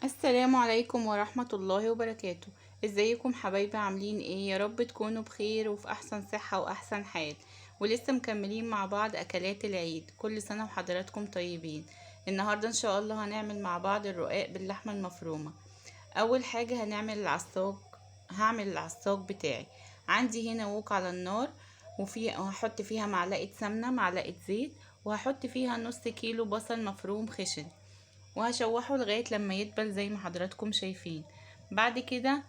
السلام عليكم ورحمة الله وبركاته. ازيكم حبايبي؟ عاملين ايه؟ يا رب تكونوا بخير وفي احسن صحة واحسن حال. ولسه مكملين مع بعض اكلات العيد. كل سنة وحضراتكم طيبين. النهاردة ان شاء الله هنعمل مع بعض الرقاق باللحمة المفرومة. اول حاجة هعمل العصاج بتاعي. عندي هنا ووك على النار، وهحط فيها معلقة سمنة، معلقة زيت، وهحط فيها نص كيلو بصل مفروم خشن، وهشوحه لغاية لما يدبل زي ما حضراتكم شايفين. بعد كده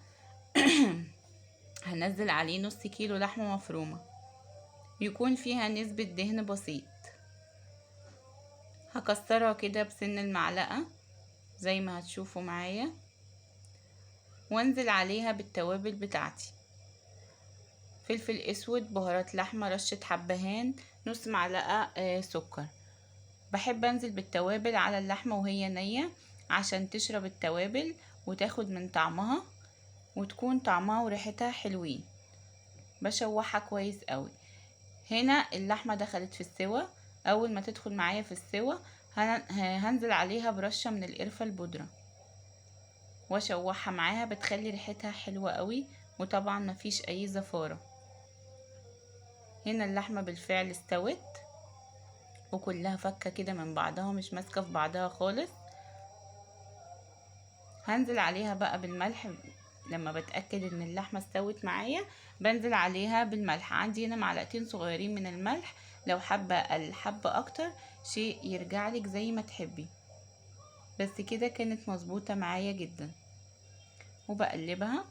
هنزل عليه نص كيلو لحمة مفرومة يكون فيها نسبة دهن بسيط. هكسرها كده بسن المعلقة زي ما هتشوفوا معايا، وانزل عليها بالتوابل بتاعتي: فلفل اسود، بهارات لحمة، رشة حبهان، نص معلقة سكر. بحب انزل بالتوابل على اللحمة وهي نية عشان تشرب التوابل وتاخد من طعمها، وتكون طعمها وريحتها حلوين. بشوحها كويس قوي. هنا اللحمة دخلت في السوا. اول ما تدخل معايا في السوا هنزل عليها برشة من القرفة البودرة واشوحها معاها، بتخلي ريحتها حلوة قوي، وطبعا مفيش اي زفارة. هنا اللحمة بالفعل استوت وكلها فكة كده من بعضها، مش ماسكة في بعضها خالص. هنزل عليها بقى بالملح. لما بتأكد ان اللحمة استوت معايا بنزل عليها بالملح. عندي هنا معلقتين صغيرين من الملح، لو حابة الحبة اكتر شيء يرجعلك زي ما تحبي. بس كده كانت مظبوطة معايا جدا، وبقلبها.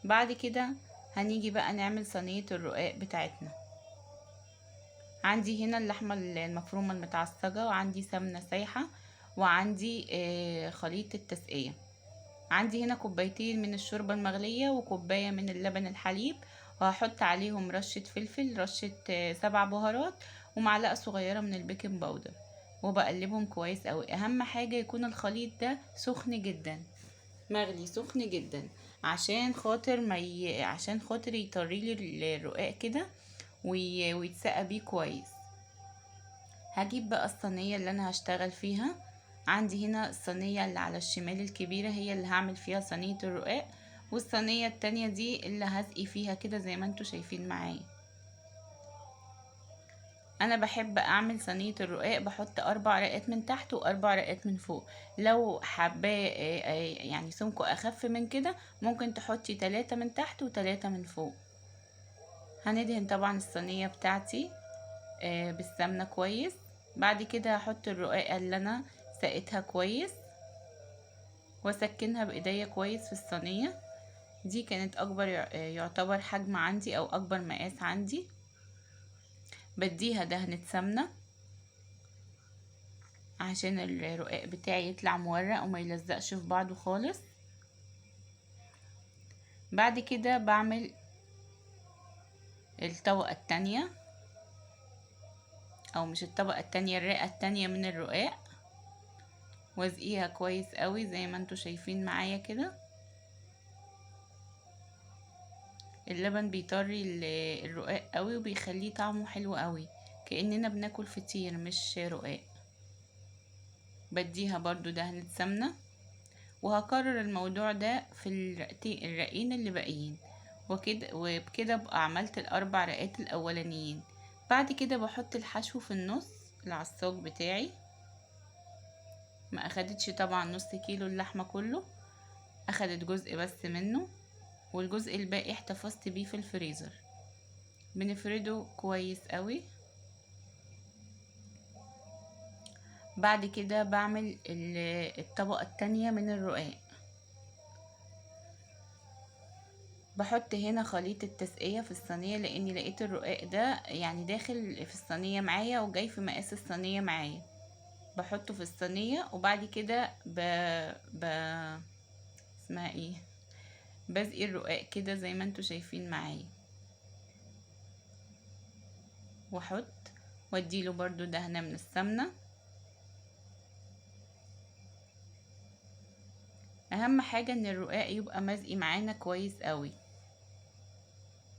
بعد كده هنيجي بقى نعمل صينية الرقاق بتاعتنا. عندي هنا اللحمة المفرومة المتعصجة، وعندي سمنة سايحة، وعندي خليط التسقية. عندي هنا كوبايتين من الشوربة المغلية وكوباية من اللبن الحليب، وهحط عليهم رشة فلفل، رشة 7 بهارات، ومعلقة صغيرة من البيكنج باودر، وبقلبهم كويس قوي. اهم حاجة يكون الخليط ده سخن جدا، مغلي سخن جدا، عشان خاطر يطريلي الرقاق كده ويتسقى بيه كويس. هجيب بقى الصينية اللي انا هشتغل فيها. عندي هنا الصينية اللي على الشمال الكبيرة هي اللي هعمل فيها صينية الرقاق، والصينية التانية دي اللي هسقي فيها كده زي ما انتوا شايفين معايا. انا بحب اعمل صينية الرقاق بحط 4 رقات من تحت و4 رقات من فوق. لو حابة يعني سمكه اخف من كده ممكن تحطي 3 من تحت و3 من فوق. هندهن طبعا الصينية بتاعتي بالسمنة كويس. بعد كده هحط الرقاقة اللي انا سقيتها كويس، واسكنها بايديا كويس في الصينية. دي كانت اكبر يعتبر حجم عندي او اكبر مقاس عندي. بديها دهنة سمنة عشان الرقاق بتاعي يطلع مورق وما يلزقش في بعضه خالص. بعد كده بعمل الطبقة التانية، او مش الطبقة التانية، الرقة التانية من الرقاق، وازقيها كويس قوي زي ما انتوا شايفين معايا كده. اللبن بيطري الرقاق قوي وبيخليه طعمه حلو قوي، كأننا بناكل فطير مش رقاق. بديها برضو دهنة سمنة، وهكرر الموضوع ده في الرقين اللي باقيين، وبكده ابقى عملت ال4 رقات الاولانيين. بعد كده بحط الحشو في النص. العصاج بتاعي ما اخدتش طبعا نص كيلو اللحمة كله، اخدت جزء بس منه، والجزء الباقي احتفظت بيه في الفريزر. بنفرده كويس قوي. بعد كده بعمل الطبقة التانية من الرقاق. بحط هنا خليط التسقية في الصينية، لاني لقيت الرقاق ده يعني داخل في الصينية معايا وجاي في مقاس الصينية معايا. بحطه في الصينية، وبعد كده ب... اسمها ايه، بسقي الرقاق كده زي ما انتوا شايفين معايا، واحط واديله برضو دهنة من السمنة. اهم حاجة ان الرقاق يبقى مزقي معانا كويس قوي،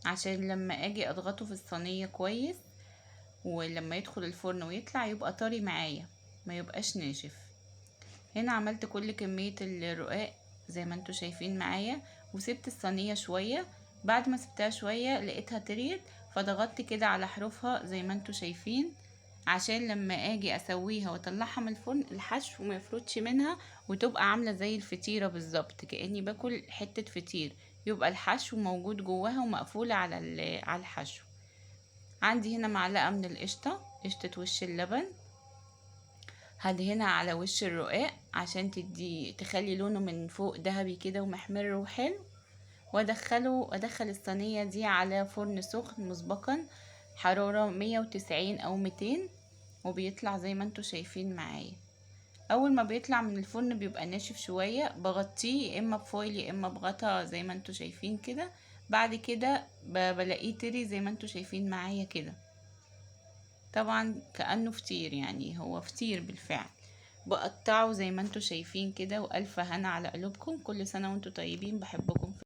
عشان لما اجي اضغطه في الصينية كويس ولما يدخل الفرن ويطلع يبقى طري معايا، ما يبقاش ناشف. هنا عملت كل كمية الرقاق زي ما انتوا شايفين معايا، وسبت الصينية شوية. بعد ما سبتها شوية لقيتها طريت، فضغطت كده على حروفها زي ما انتوا شايفين، عشان لما اجي اسويها واطلعها من الفرن الحشو ما يفرطش منها، وتبقى عاملة زي الفطيرة بالظبط، كأني باكل حتة فطير، يبقى الحشو موجود جواها ومقفولة على الحشو. عندي هنا معلقة من القشطة، قشطة وش اللبن، هدهنها على وش الرقاق عشان تخلي لونه من فوق ذهبي كده ومحمر وحلو. وادخل الصينية دي على فرن سخن مسبقا، حرارة 190 او 200، وبيطلع زي ما انتوا شايفين معايا. اول ما بيطلع من الفرن بيبقى ناشف شوية، بغطيه يا اما بفويل يا اما بغطا زي ما انتوا شايفين كده. بعد كده بلاقيه طري زي ما انتوا شايفين معايا كده، طبعا كأنه فطير، يعني هو فطير بالفعل. بقطعه زي ما انتوا شايفين كده، والف هنا على قلوبكم، كل سنة وانتوا طيبين، بحبكم.